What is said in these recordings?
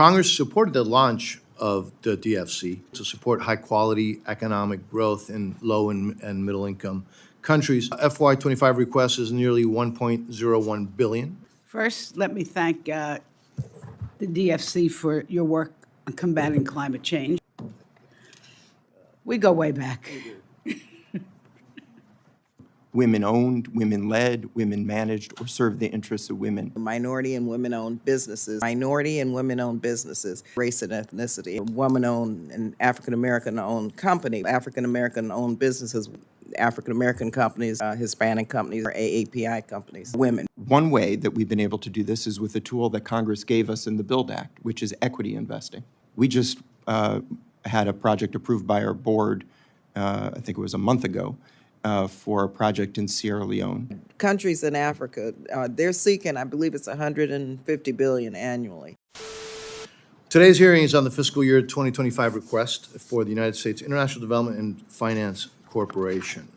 Congress supported the launch of the DFC to support high-quality economic growth in low and middle-income countries. FY25 request is nearly $1.01 billion. First, let me thank the DFC for your work on combating climate change. We go way back. Women-owned, women-led, women-managed, or serve the interests of women. Minority and women-owned businesses, minority and women-owned businesses, race and ethnicity, woman-owned and African-American-owned company, African-American-owned businesses, African-American companies, Hispanic companies, or AAPI companies, women. One way that we've been able to do this is with a tool that Congress gave us in the BUILD Act, which is equity investing. We just had a project approved by our board, I think it was a month ago, for a project in Sierra Leone. Countries in Africa, they're seeking, I believe it's $150 billion annually. Today's hearing is on the fiscal year 2025 request for the United States International Development and Finance Corporation.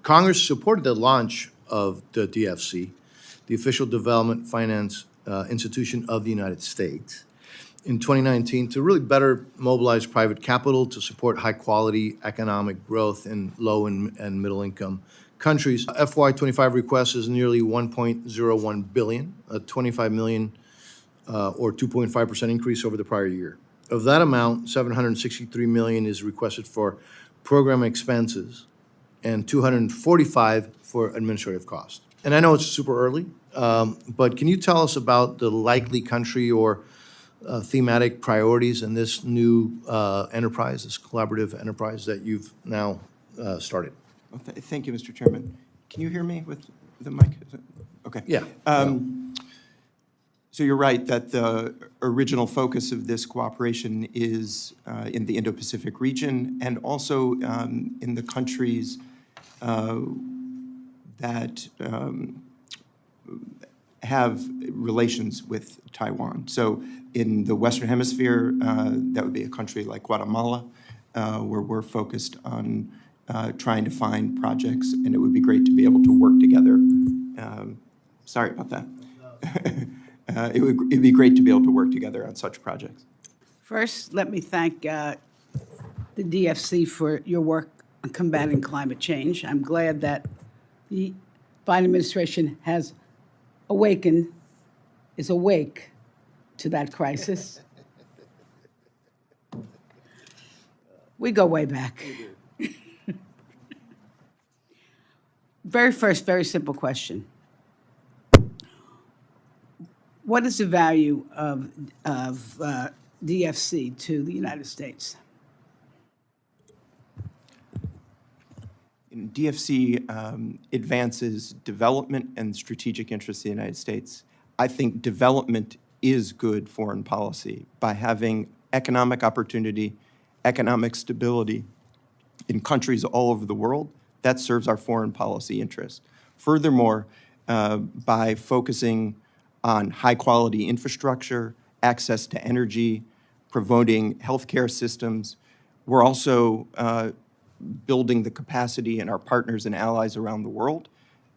Congress supported the launch of the DFC, the Official Development Finance Institution of the United States, in 2019 to really better mobilize private capital to support high-quality economic growth in low and middle-income countries. FY25 request is nearly $1.01 billion, a $25 million or 2.5% increase over the prior year. Of that amount, $763 million is requested for program expenses and $245 for administrative costs. And I know it's super early, but can you tell us about the likely country or thematic priorities in this new enterprise, this collaborative enterprise that you've now started? Well, thank you, Mr. Chairman. Can you hear me with the mic? Is it? Okay. Yeah. So you're right that the original focus of this cooperation is in the Indo-Pacific region and also in the countries that have relations with Taiwan. So in the Western Hemisphere, that would be a country like Guatemala, where we're focused on trying to find projects, and it would be great to be able to work together. Sorry about that. It'd be great to be able to work together on such projects. First, let me thank the DFC for your work on combating climate change. I'm glad that the Biden administration is awake to that crisis. We go way back. Very simple question. What is the value of DFC to the United States? DFC advances development and strategic interests of the United States. I think development is good foreign policy by having economic opportunity, economic stability in countries all over the world. That serves our foreign policy interests. Furthermore, by focusing on high-quality infrastructure, access to energy, promoting healthcare systems, we're also building the capacity in our partners and allies around the world.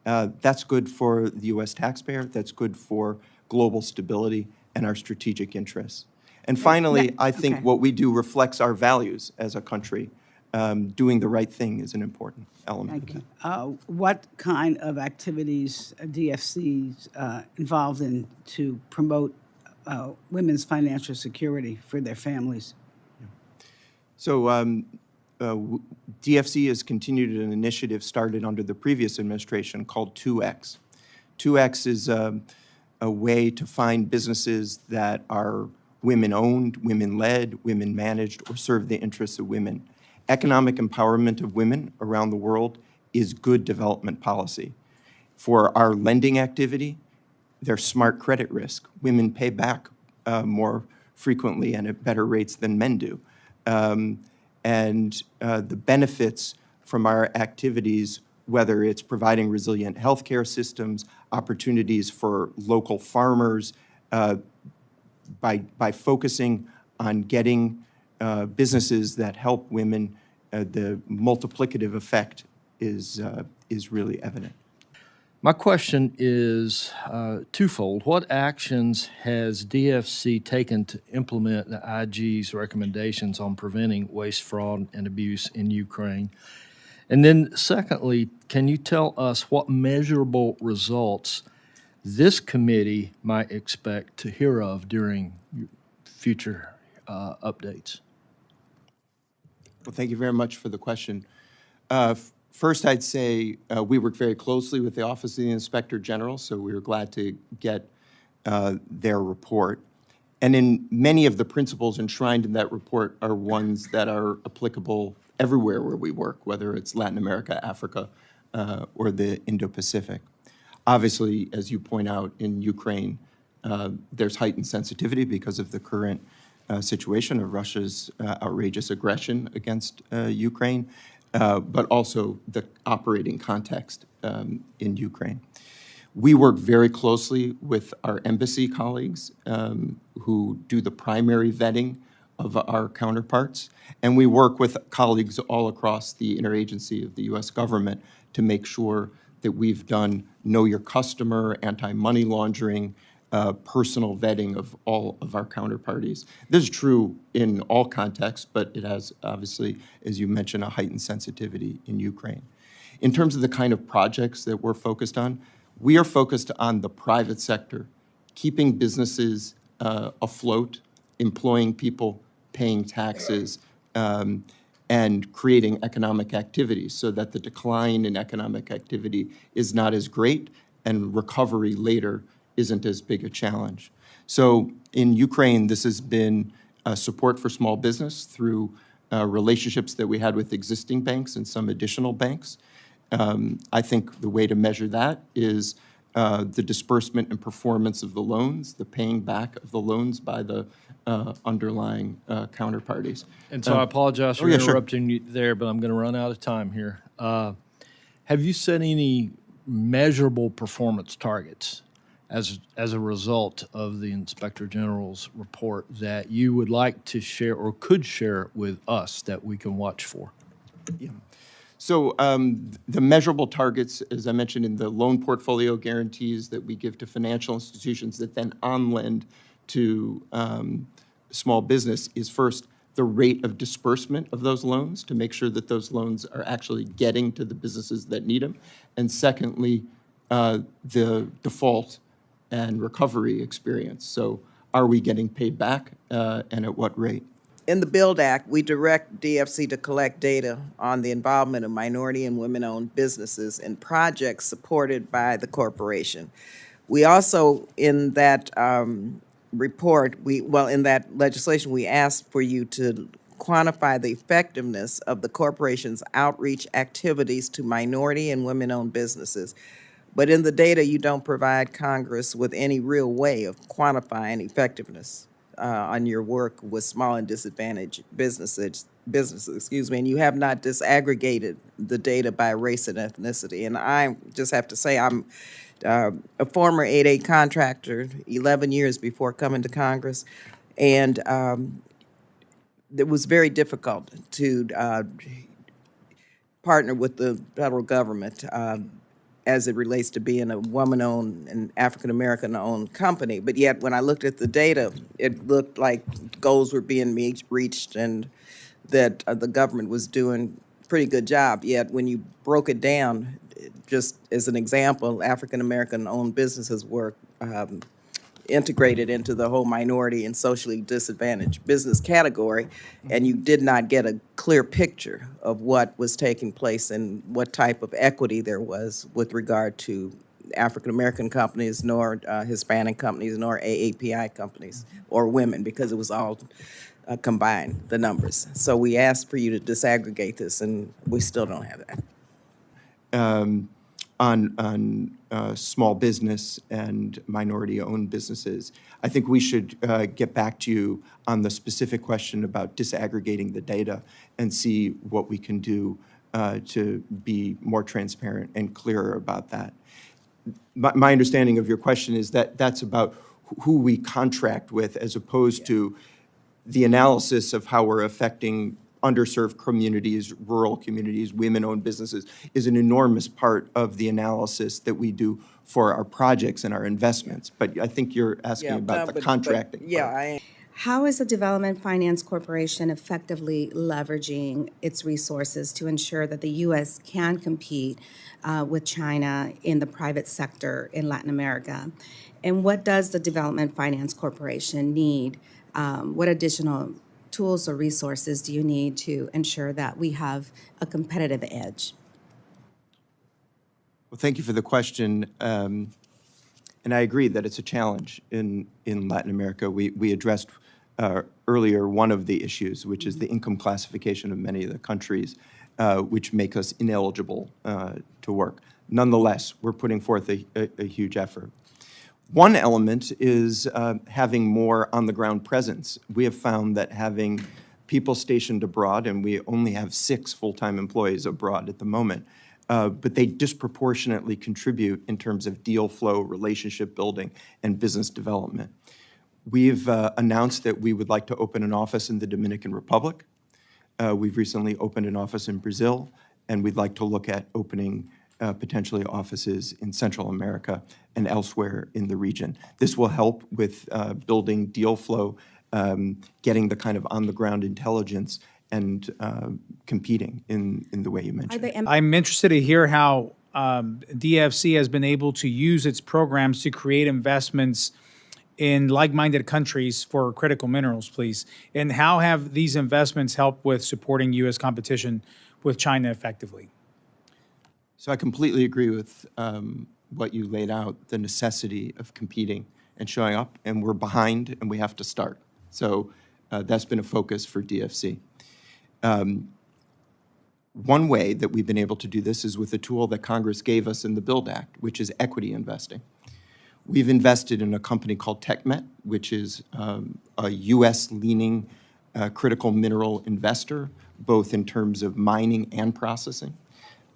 That's good for the U.S. taxpayer. That's good for global stability and our strategic interests. And finally, I think what we do reflects our values as a country. Doing the right thing is an important element. Thank you. What kind of activities are DFC's involved in to promote women's financial security for their families? So DFC has continued an initiative started under the previous administration called 2X. 2X is a way to find businesses that are women-owned, women-led, women-managed, or serve the interests of women. Economic empowerment of women around the world is good development policy. For our lending activity, there's smart credit risk. Women pay back more frequently and at better rates than men do. And the benefits from our activities, whether it's providing resilient healthcare systems, opportunities for local farmers, by focusing on getting businesses that help women, the multiplicative effect is really evident. My question is twofold. What actions has DFC taken to implement the IG's recommendations on preventing waste, fraud, and abuse in Ukraine? And then secondly, can you tell us what measurable results this committee might expect to hear of during future updates? Well, thank you very much for the question. First, I'd say we work very closely with the Office of the Inspector General, so we were glad to get their report. And in many of the principles enshrined in that report are ones that are applicable everywhere where we work, whether it's Latin America, Africa, or the Indo-Pacific. Obviously, as you point out, in Ukraine, there's heightened sensitivity because of the current situation of Russia's outrageous aggression against Ukraine, but also the operating context in Ukraine. We work very closely with our embassy colleagues who do the primary vetting of our counterparts, and we work with colleagues all across the interagency of the U.S. government to make sure that we've done know your customer, anti-money laundering, personal vetting of all of our counterparties. This is true in all contexts, but it has obviously, as you mentioned, a heightened sensitivity in Ukraine. In terms of the kind of projects that we're focused on, we are focused on the private sector, keeping businesses afloat, employing people, paying taxes, and creating economic activity so that the decline in economic activity is not as great and recovery later isn't as big a challenge. So in Ukraine, this has been support for small business through relationships that we had with existing banks and some additional banks. I think the way to measure that is the disbursement and performance of the loans, the paying back of the loans by the underlying counterparties. And so I apologize for yeah, sure. interrupting you there, but I'm going to run out of time here. Have you set any measurable performance targets as a result of the Inspector General's report that you would like to share or could share with us that we can watch for? Yeah. So the measurable targets, as I mentioned, in the loan portfolio guarantees that we give to financial institutions that then on-lend to small business is first the rate of disbursement of those loans to make sure that those loans are actually getting to the businesses that need them. And secondly, the default and recovery experience. So are we getting paid back and at what rate? In the BUILD Act, we direct DFC to collect data on the involvement of minority and women-owned businesses in projects supported by the corporation. We also, in that in that legislation, we asked for you to quantify the effectiveness of the corporation's outreach activities to minority and women-owned businesses. But in the data, you don't provide Congress with any real way of quantifying effectiveness on your work with small and disadvantaged businesses, and you have not disaggregated the data by race and ethnicity. And I just have to say, I'm a former 8A contractor, 11 years before coming to Congress, and it was very difficult to partner with the federal government as it relates to being a woman-owned and African-American-owned company. But yet, when I looked at the data, it looked like goals were being reached and that the government was doing a pretty good job. Yet, when you broke it down, just as an example, African-American-owned businesses were integrated into the whole minority and socially disadvantaged business category, and you did not get a clear picture of what was taking place and what type of equity there was with regard to African-American companies, nor Hispanic companies, nor AAPI companies, or women, because it was all combined, the numbers. So we asked for you to disaggregate this, and we still don't have that. On small business and minority-owned businesses. I think we should get back to you on the specific question about disaggregating the data and see what we can do to be more transparent and clearer about that. My understanding of your question is that that's about who we contract with as opposed to the analysis of how we're affecting underserved communities, rural communities, women-owned businesses, is an enormous part of the analysis that we do for our projects and our investments. But I think you're asking about the contracting part. Yeah, I How is the Development Finance Corporation effectively leveraging its resources to ensure that the U.S. can compete with China in the private sector in Latin America? And what does the Development Finance Corporation need? What additional tools or resources do you need to ensure that we have a competitive edge? Well, thank you for the question. And I agree that it's a challenge in Latin America. We addressed earlier one of the issues, which is the income classification of many of the countries, which make us ineligible to work. Nonetheless, we're putting forth a huge effort. One element is having more on-the-ground presence. We have found that having people stationed abroad, and we only have 6 full-time employees abroad at the moment, but they disproportionately contribute in terms of deal flow, relationship building, and business development. We've announced that we would like to open an office in the Dominican Republic. We've recently opened an office in Brazil, and we'd like to look at opening potentially offices in Central America and elsewhere in the region. This will help with building deal flow, getting the kind of on-the-ground intelligence, and competing in the way you mentioned. I'm interested to hear how DFC has been able to use its programs to create investments in like-minded countries for critical minerals, please. And how have these investments helped with supporting U.S. competition with China effectively? So I completely agree with what you laid out, the necessity of competing and showing up, and we're behind and we have to start. So that's been a focus for DFC. One way that we've been able to do this is with a tool that Congress gave us in the BUILD Act, which is equity investing. We've invested in a company called TechMet, which is a U.S.-leaning critical mineral investor, both in terms of mining and processing.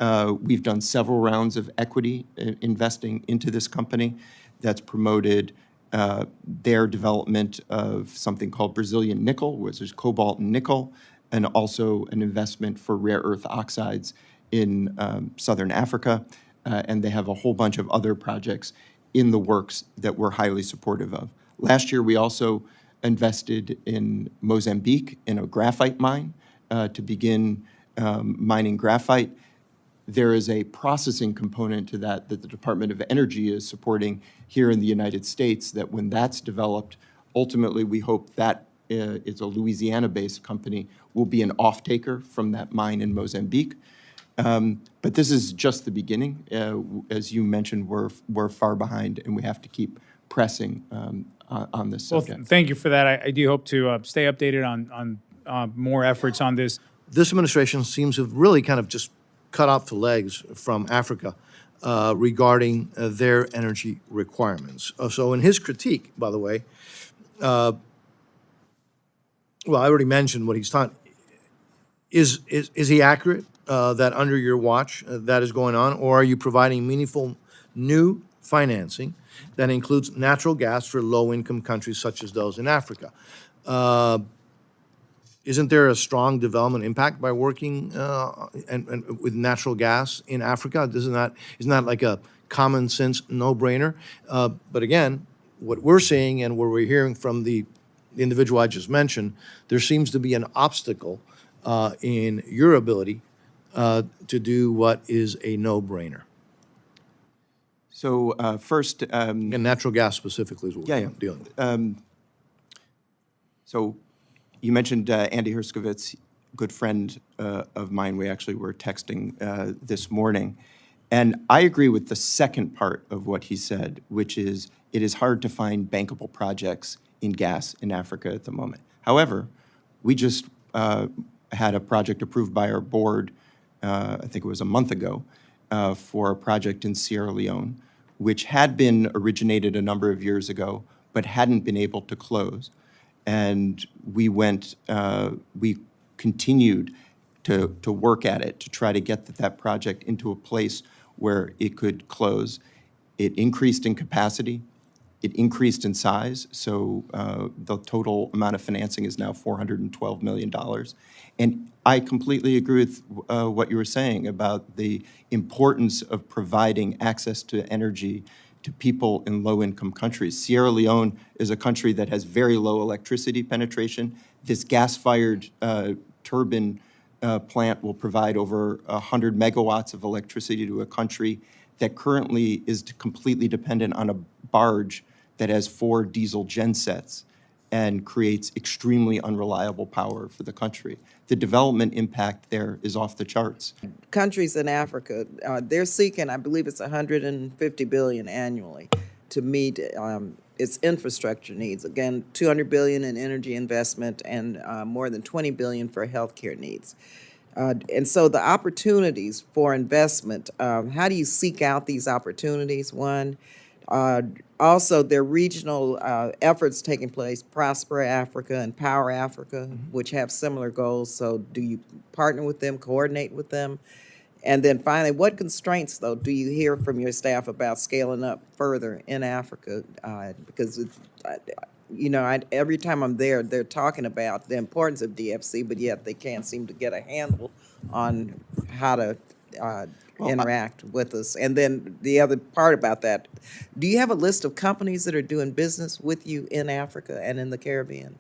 We've done several rounds of equity investing into this company that's promoted their development of something called Brazilian nickel, which is cobalt and nickel, and also an investment for rare earth oxides in Southern Africa. And they have a whole bunch of other projects in the works that we're highly supportive of. Last year, we also invested in Mozambique in a graphite mine to begin mining graphite. There is a processing component to that the Department of Energy is supporting here in the United States, that when that's developed, ultimately we hope that it's a Louisiana-based company, will be an off-taker from that mine in Mozambique. But this is just the beginning. As you mentioned, we're far behind, and we have to keep pressing on this Well, subject. thank you for that. I do hope to stay updated on more efforts on this. This administration seems to have really kind of just cut off the legs from Africa regarding their energy requirements. So in his critique, by the way, well, I already mentioned what he's taught. Is he accurate that under your watch that is going on, or are you providing meaningful new financing that includes natural gas for low-income countries such as those in Africa? Isn't there a strong development impact by working and with natural gas in Africa? Isn't that like a common sense no-brainer? But again, what we're seeing and what we're hearing from the individual I just mentioned, there seems to be an obstacle in your ability to do what is a no-brainer. So first, And natural gas specifically is what Yeah, we're yeah. dealing with. So you mentioned Andy Herskowitz, good friend of mine. We actually were texting this morning. And I agree with the second part of what he said, which is it is hard to find bankable projects in gas in Africa at the moment. However, we just had a project approved by our board, I think it was a month ago, for a project in Sierra Leone, which had been originated a number of years ago, but hadn't been able to close. And we continued to work at it to try to get that project into a place where it could close. It increased in capacity. It increased in size, so the total amount of financing is now $412 million. And I completely agree with what you were saying about the importance of providing access to energy to people in low-income countries. Sierra Leone is a country that has very low electricity penetration. This gas-fired turbine plant will provide over 100 megawatts of electricity to a country that currently is completely dependent on a barge that has 4 diesel gensets and creates extremely unreliable power for the country. The development impact there is off the charts. Countries in Africa, they're seeking, I believe it's 150 billion annually to meet its infrastructure needs. Again, 200 billion in energy investment and more than 20 billion for healthcare needs. And so the opportunities for investment, how do you seek out these opportunities? One, also there are regional efforts taking place, Prosper Africa and Power Africa, which have similar goals. So do you partner with them, coordinate with them? And then finally, what constraints, though, do you hear from your staff about scaling up further in Africa? Because every time I'm there, they're talking about the importance of DFC, but yet they can't seem to get a handle on how to interact with us. And then the other part about that, do you have a list of companies that are doing business with you in Africa and in the Caribbean?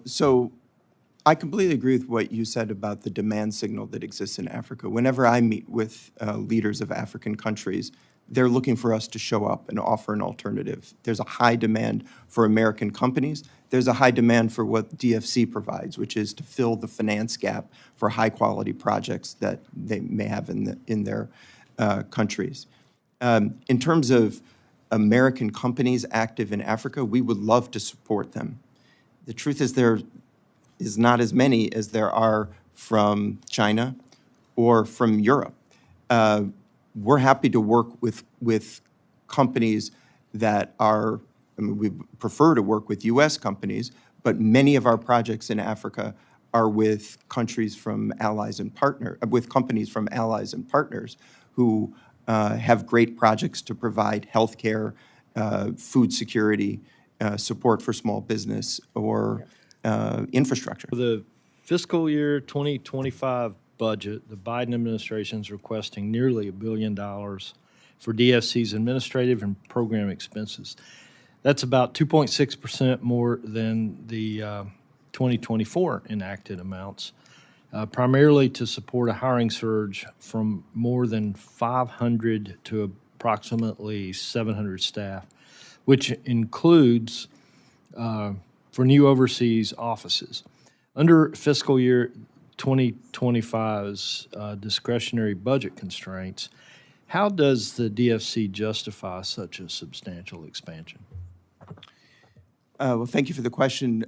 So I completely agree with what you said about the demand signal that exists in Africa. Whenever I meet with leaders of African countries, they're looking for us to show up and offer an alternative. There's a high demand for American companies. There's a high demand for what DFC provides, which is to fill the finance gap for high-quality projects that they may have in their countries. In terms of American companies active in Africa, we would love to support them. The truth is there is not as many as there are from China or from Europe. We're happy to work with companies that are, we prefer to work with U.S. companies, but many of our projects in Africa are with countries from allies and with companies from allies and partners who have great projects to provide healthcare, food security, support for small business, or infrastructure. For the fiscal year 2025 budget, the Biden administration is requesting nearly $1 billion for DFC's administrative and program expenses. That's about 2.6% more than the 2024 enacted amounts, primarily to support a hiring surge from more than 500 to approximately 700 staff, which includes for new overseas offices. Under fiscal year 2025's discretionary budget constraints, how does the DFC justify such a substantial expansion? Well, thank you for the question.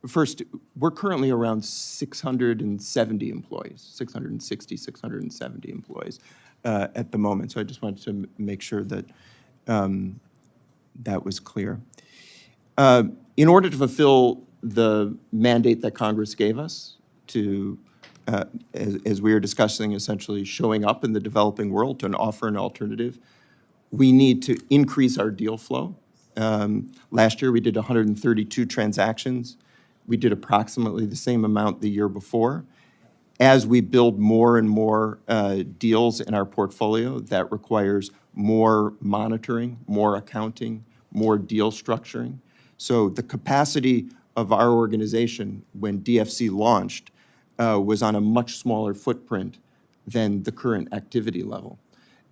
First, we're currently around 670 employees, 660, 670 employees at the moment. So I just wanted to make sure that that was clear. In order to fulfill the mandate that Congress gave us to, as we are discussing, essentially showing up in the developing world to offer an alternative, we need to increase our deal flow. Last year, we did 132 transactions. We did approximately the same amount the year before. As we build more and more deals in our portfolio, that requires more monitoring, more accounting, more deal structuring. So the capacity of our organization when DFC launched was on a much smaller footprint than the current activity level.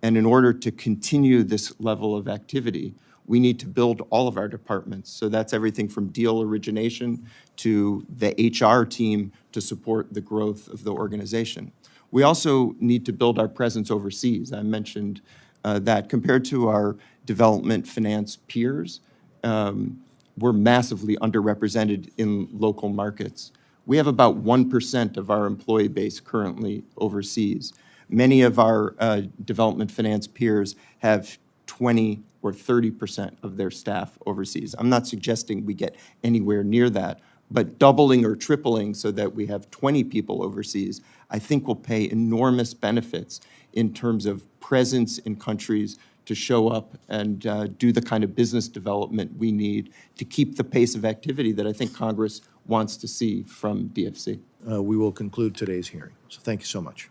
And in order to continue this level of activity, we need to build all of our departments. So that's everything from deal origination to the HR team to support the growth of the organization. We also need to build our presence overseas. I mentioned that compared to our development finance peers, we're massively underrepresented in local markets. We have about 1% of our employee base currently overseas. Many of our development finance peers have 20 or 30% of their staff overseas. I'm not suggesting we get anywhere near that, but doubling or tripling so that we have 20 people overseas, I think will pay enormous benefits in terms of presence in countries to show up and do the kind of business development we need to keep the pace of activity that I think Congress wants to see from DFC. We will conclude today's hearing. So thank you so much.